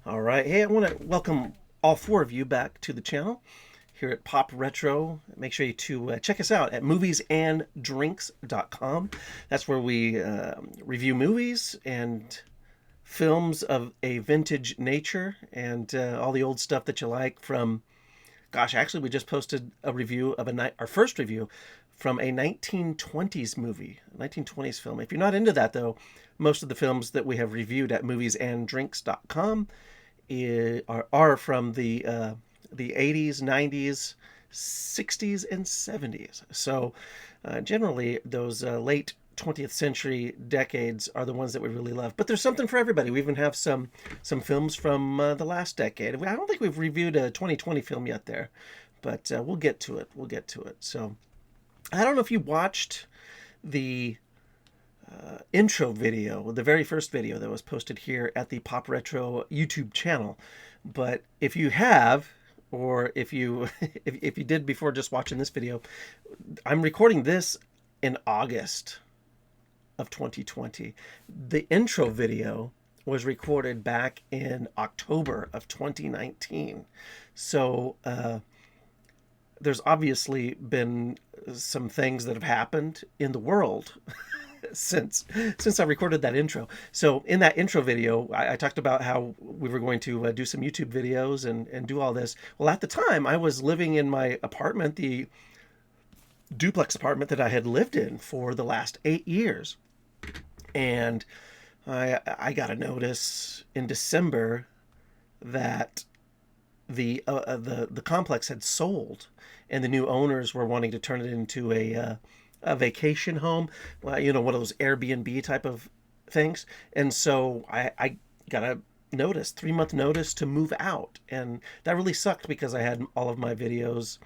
All right. Hey, I want to welcome all four of you back to the channel here at Pop Retro. Make sure you to check us out at moviesanddrinks.com. That's where we review movies and films of a vintage nature and all the old stuff that you like from, gosh, actually, we just posted a review of our first review from a 1920s movie, 1920s film. If you're not into that, though, most of the films that we have reviewed at moviesanddrinks.com are from the 80s, 90s, 60s, and 70s. So generally, those late 20th century decades are the ones that we really love. But there's something for everybody. We even have some films from the last decade. I don't think we've reviewed a 2020 film yet there, but we'll get to it. We'll get to it. So I don't know if you watched the intro video, the very first video that was posted here at the Pop Retro YouTube channel. But if you have, or if you if you did before just watching this video, I'm recording this in August of 2020. The intro video was recorded back in October of 2019. So there's obviously been some things that have happened in the world since I recorded that intro. So in that intro video, I talked about how we were going to do some YouTube videos and do all this. Well, at the time, I was living in my apartment, the duplex apartment that I had lived in for the last 8 years. And I got a notice in December that the complex had sold, and the new owners were wanting to turn it into a vacation home, well, you know, one of those Airbnb type of things. And so I got a notice, 3-month notice to move out. And that really sucked because I had all of my videos,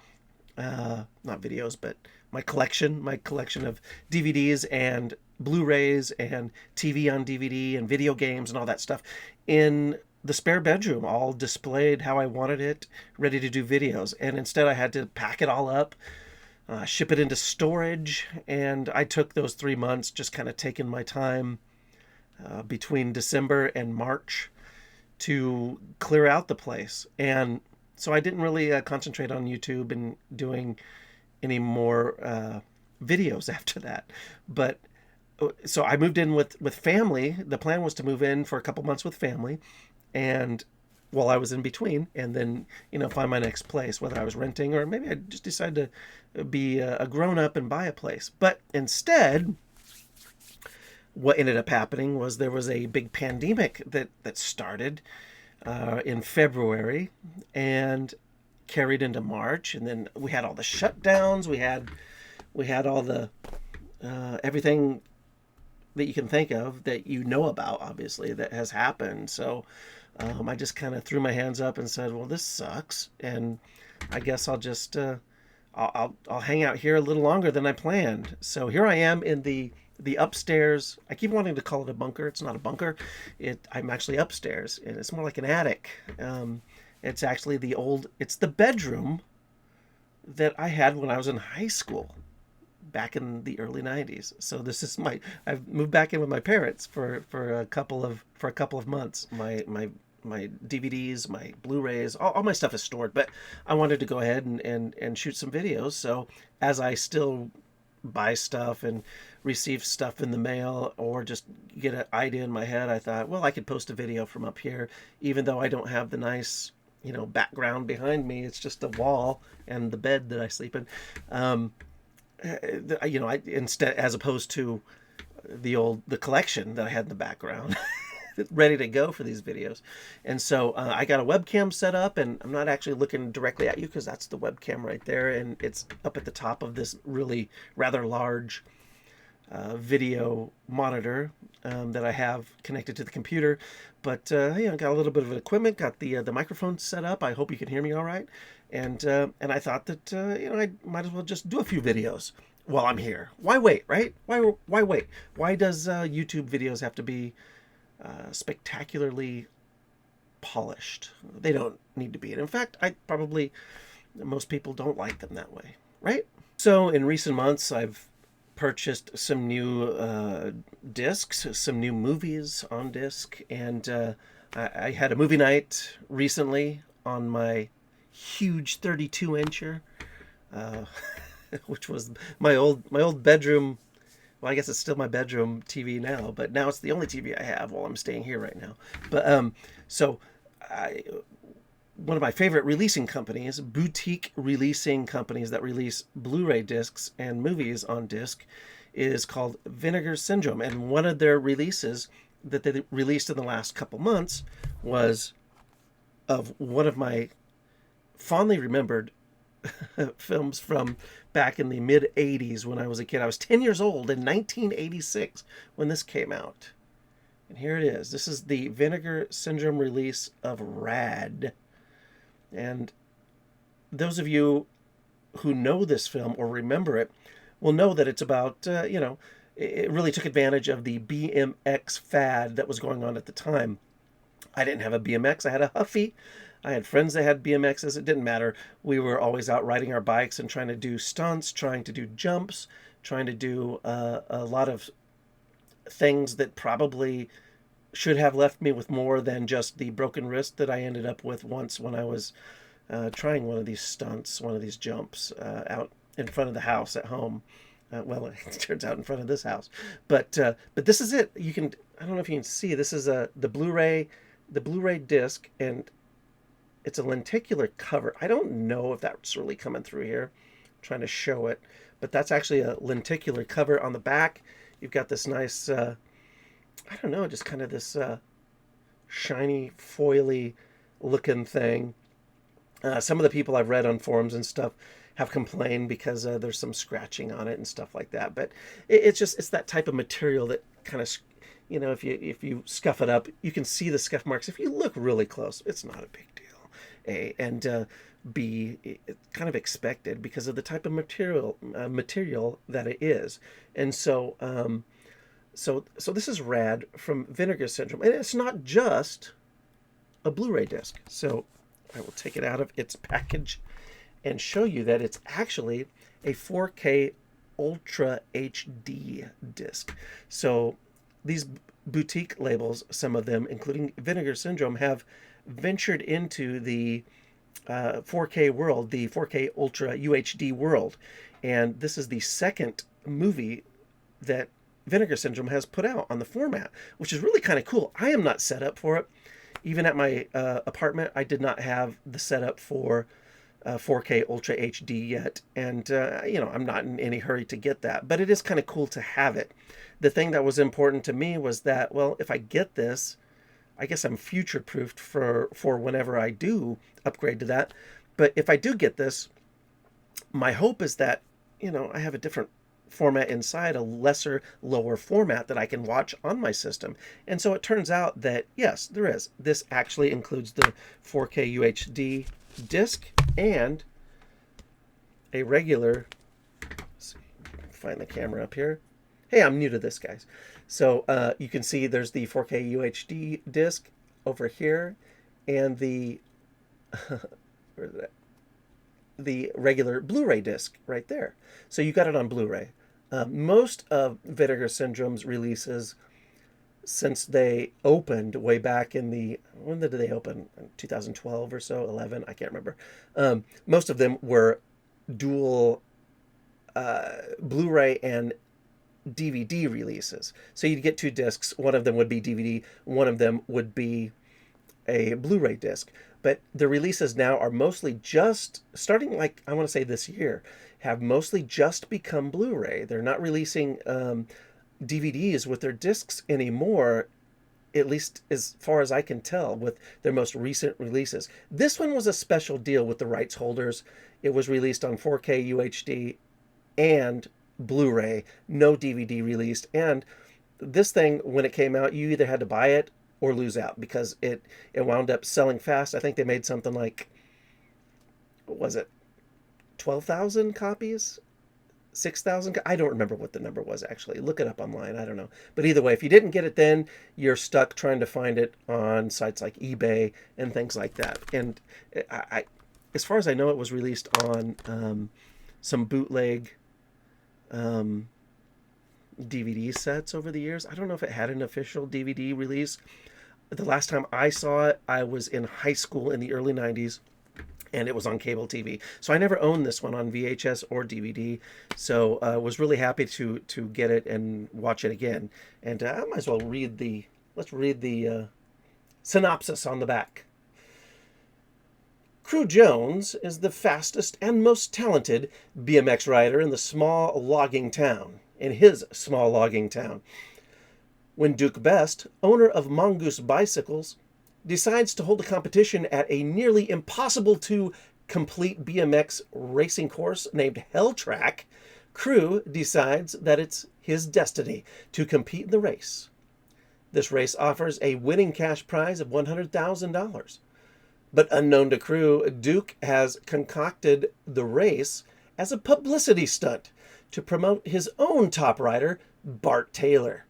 not videos, but my collection of DVDs and Blu-rays and TV on DVD and video games and all that stuff in the spare bedroom, all displayed how I wanted it, ready to do videos. And instead I had to pack it all up, ship it into storage, and I took those 3 months just kind of taking my time between December and March to clear out the place. And so I didn't really concentrate on YouTube and doing any more videos after that. But so I moved in with family. The plan was to move in for a couple months with family, and while I was in between, and then, you know, find my next place, whether I was renting or maybe I just decided to be a grown-up and buy a place. But instead, what ended up happening was there was a big pandemic that started in February and carried into March, and then we had all the shutdowns. We had all the everything that you can think of that you know about, obviously, that has happened. So I just kind of threw my hands up and said, well, this sucks, and I guess I'll just I'll hang out here a little longer than I planned. So here I am in the upstairs. I keep wanting to call it a bunker. It's not a bunker. I'm actually upstairs, and it's more like an attic. It's actually it's the bedroom that I had when I was in high school back in the early 90s. So this is I've moved back in with my parents for a couple of months. My DVDs, my Blu-rays, all my stuff is stored, but I wanted to go ahead and shoot some videos. So as I still buy stuff and receive stuff in the mail or just get an idea in my head, I thought, well, I could post a video from up here, even though I don't have the nice, you know, background behind me. It's just a wall and the bed that I sleep in. You know, instead, as opposed to the collection that I had in the background, ready to go for these videos. And so I got a webcam set up, and I'm not actually looking directly at you because that's the webcam right there, and it's up at the top of this really rather large video monitor that I have connected to the computer. But you know, got a little bit of equipment, got the microphone set up. I hope you can hear me all right. And I thought that you know, I might as well just do a few videos while I'm here. Why wait, right? Why wait? Why does YouTube videos have to be spectacularly polished? They don't need to be. And in fact, most people don't like them that way, right? So in recent months, I've purchased some new discs, some new movies on disc, and I had a movie night recently on my huge 32 incher, uh, which was my old bedroom. Well, I guess it's still my bedroom TV now, but now it's the only TV I have while I'm staying here right now. But so I one of my favorite releasing companies, boutique releasing companies that release Blu-ray discs and movies on disc, is called Vinegar Syndrome. And one of their releases that they released in the last couple months was of one of my fondly remembered films from back in the mid 80s when I was a kid. I was 10 years old in 1986 when this came out. And here it is. This is the Vinegar Syndrome release of RAD. And those of you who know this film or remember it will know that it's about, it really took advantage of the BMX fad that was going on at the time. I didn't have a BMX, I had a Huffy. I had friends that had BMXs. It didn't matter. We were always out riding our bikes and trying to do stunts, trying to do jumps, trying to do a lot of things that probably should have left me with more than just the broken wrist that I ended up with once when I was trying one of these stunts, one of these jumps out in front of the house at home. Well, it turns out in front of this house, but this is it. You can, I don't know if you can see, this is the Blu-ray disc, and it's a lenticular cover. I don't know if that's really coming through here. I'm trying to show it, but that's actually a lenticular cover. On the back, you've got this nice, I don't know, just kind of this shiny, foily looking thing. Some of the people I've read on forums and stuff have complained because there's some scratching on it and stuff like that. But it's that type of material that kind of, if you scuff it up, you can see the scuff marks. If you look really close, it's not a big deal. A, and B, it's kind of expected because of the type of material that it is. And so so this is RAD from Vinegar Syndrome, and it's not just a Blu-ray disc. So I will take it out of its package and show you that it's actually a 4K Ultra HD disc. So these boutique labels, some of them, including Vinegar Syndrome, have ventured into the 4K world, the 4K Ultra UHD world. And this is the second movie that Vinegar Syndrome has put out on the format, which is really kind of cool. I am not set up for it. Even at my apartment, I did not have the setup for 4K Ultra HD yet. And, I'm not in any hurry to get that, but it is kind of cool to have it. The thing that was important to me was that, well, if I get this, I guess I'm future-proofed for whenever I do upgrade to that. But if I do get this, my hope is that, I have a different format inside, a lesser, lower format that I can watch on my system. And so it turns out that, yes, there is. This actually includes the 4K UHD disc and a regular, let's see, find the camera up here. Hey, I'm new to this, guys. So you can see there's the 4K UHD disc over here, and the where's that? The regular Blu-ray disc right there. So you got it on Blu-ray. Most of Vinegar Syndrome's releases, since they opened way back in the, when did they open? 2012 or so, 11, I can't remember. Most of them were dual Blu-ray and DVD releases. So you'd get two discs. One of them would be DVD. One of them would be a Blu-ray disc. But the releases now are mostly just, starting like, I want to say this year, have mostly just become Blu-ray. They're not releasing DVDs with their discs anymore, at least as far as I can tell, with their most recent releases. This one was a special deal with the rights holders. It was released on 4K UHD and Blu-ray, no DVD released. And this thing, when it came out, you either had to buy it or lose out because it wound up selling fast. I think they made something like, what was it, 12,000 copies? 6,000? I don't remember what the number was, actually. Look it up online. I don't know. But either way, if you didn't get it then, you're stuck trying to find it on sites like eBay and things like that. And I as far as I know, it was released on some bootleg DVD sets over the years. I don't know if it had an official DVD release. the last time I saw it, I was in high school in the early 90s, and it was on cable TV. So I never owned this one on VHS or DVD. So I was really happy to get it and watch it again. And I might as well let's read the synopsis on the back. Crew Jones is the fastest and most talented BMX rider in his small logging town. When Duke Best, owner of Mongoose Bicycles, decides to hold a competition at a nearly impossible to complete BMX racing course named Hell Track, Crew decides that it's his destiny to compete in the race. This race offers a winning cash prize of $100,000. But unknown to Crew, Duke has concocted the race as a publicity stunt to promote his own top rider, Bart Taylor.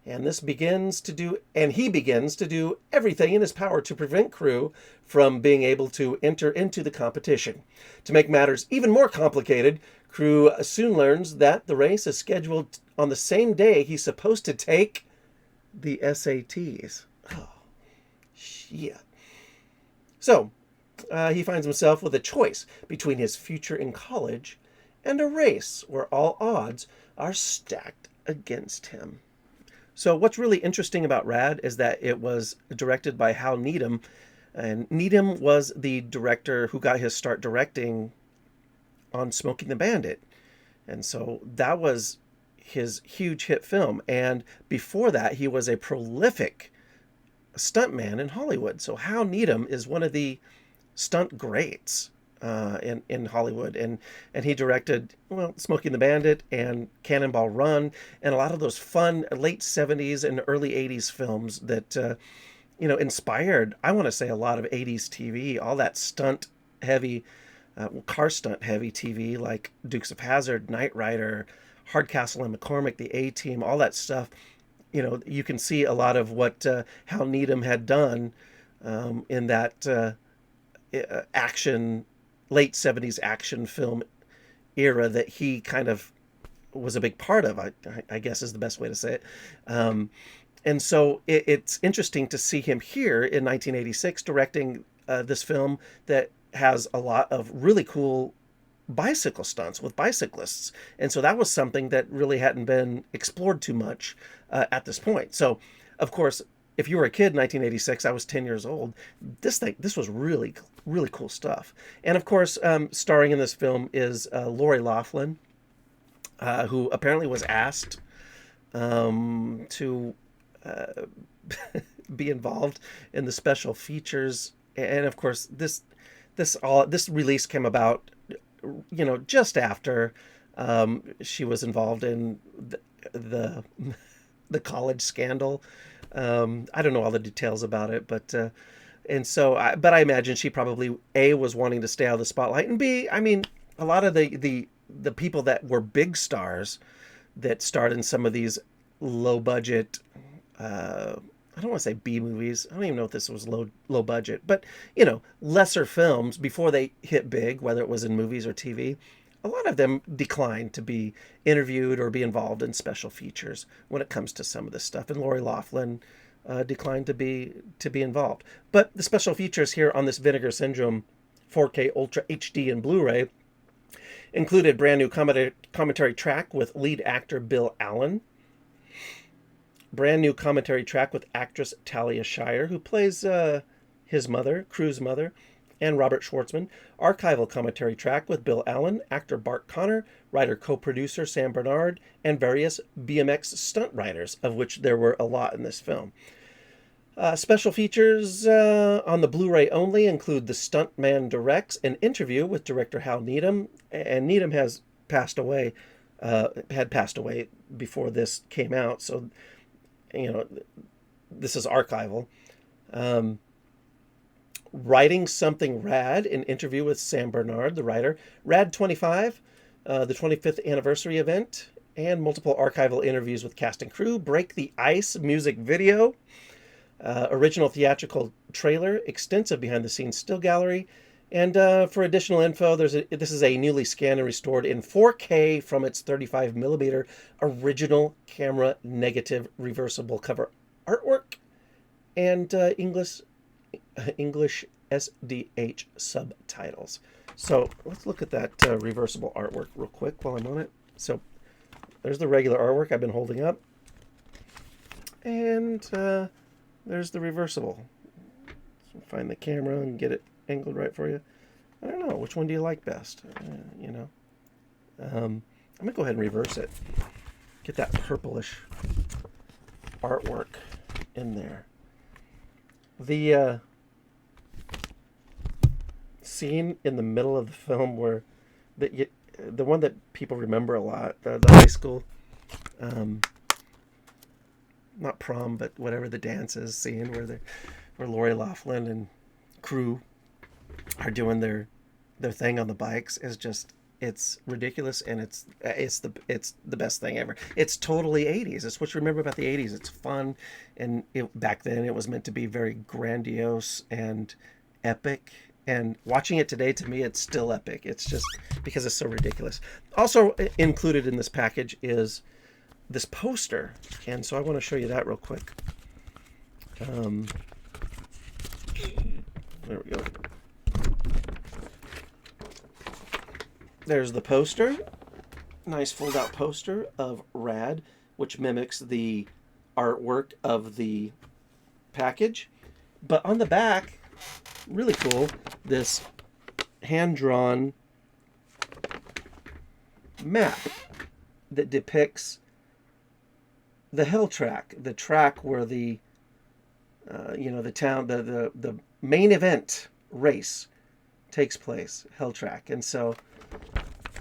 And he begins to do everything in his power to prevent Crew from being able to enter into the competition. To make matters even more complicated, Crew soon learns that the race is scheduled on the same day he's supposed to take the SATs. Oh, shit. So, he finds himself with a choice between his future in college and a race where all odds are stacked against him. So what's really interesting about RAD is that it was directed by Hal Needham, and Needham was the director who got his start directing on Smokey the Bandit. And so that was his huge hit film. And before that, he was a prolific stuntman in Hollywood. So Hal Needham is one of the stunt greats in Hollywood, and he directed Smokey and the Bandit and Cannonball Run and a lot of those fun late 70s and early 80s films that inspired, I want to say, a lot of 80s TV. All that stunt heavy, car stunt heavy TV like Dukes of Hazzard, Knight Rider, Hardcastle and McCormick, the A-Team, all that stuff. You can see a lot of what Hal Needham had done in that action, late 70s action film era that he kind of was a big part of, I guess is the best way to say it. And so it's interesting to see him here in 1986 directing this film that has a lot of really cool bicycle stunts with bicyclists. And so that was something that really hadn't been explored too much at this point. So, of course, if you were a kid in 1986, I was 10 years old. This was really, really cool stuff. And of course, starring in this film is Lori Loughlin, who apparently was asked to be involved in the special features. And of course, this release came about, just after she was involved in the college scandal. I don't know all the details about it, but I imagine she probably was wanting to stay out of the spotlight, and B, I mean, a lot of the people that were big stars that starred in some of these low budget, I don't want to say B movies. I don't even know if this was low budget, but lesser films before they hit big, whether it was in movies or TV. A lot of them declined to be interviewed or be involved in special features when it comes to some of this stuff. And Lori Loughlin declined to be involved. But the special features here on this Vinegar Syndrome 4K Ultra HD and Blu-ray included brand new commentary track with lead actor Bill Allen, brand new commentary track with actress Talia Shire, who plays his mother, Crew's mother, and Robert Schwartzman, archival commentary track with Bill Allen, actor Bart Connor, writer co-producer Sam Bernard, and various BMX stunt riders, of which there were a lot in this film. Special features on the Blu-ray only include The Stuntman Directs an interview with director Hal Needham, and Needham had passed away before this came out, so this is archival. Writing Something Rad, an interview with Sam Bernard, the writer. RAD 25, the 25th anniversary event, and multiple archival interviews with cast and crew. Break the Ice music video, original theatrical trailer, extensive behind-the-scenes still gallery. And for additional info, this is a newly scanned and restored in 4K from its 35mm original camera negative reversible cover artwork and English SDH subtitles. So let's look at that reversible artwork real quick while I'm on it. So there's the regular artwork I've been holding up, and there's the reversible. So find the camera and get it angled right for you. I don't know, which one do you like best? I'm gonna go ahead and reverse it. Get that purplish artwork in there. The scene in the middle of the film where the one that people remember a lot, the high school, not prom, but whatever the dance is scene where Lori Loughlin and crew are doing their thing on the bikes is just, it's ridiculous, and it's the best thing ever. It's totally 80s. It's what you remember about the 80s. It's fun, and back then it was meant to be very grandiose and epic. And watching it today, to me, it's still epic. It's just because it's so ridiculous. Also included in this package is this poster, and so I want to show you that real quick. There we go. There's the poster. Nice fold-out poster of RAD, which mimics the artwork of the package. But on the back, really cool, this hand-drawn map that depicts the hill track, the track where the the main event race takes place, hill track. And so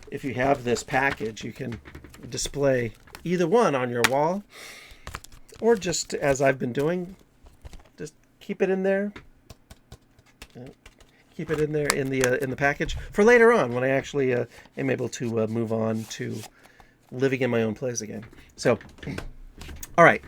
if you have this package, you can display either one on your wall, or just, as I've been doing, just keep it in there. Keep it in there in the package for later on when I actually am able to move on to living in my own place again. So, all right,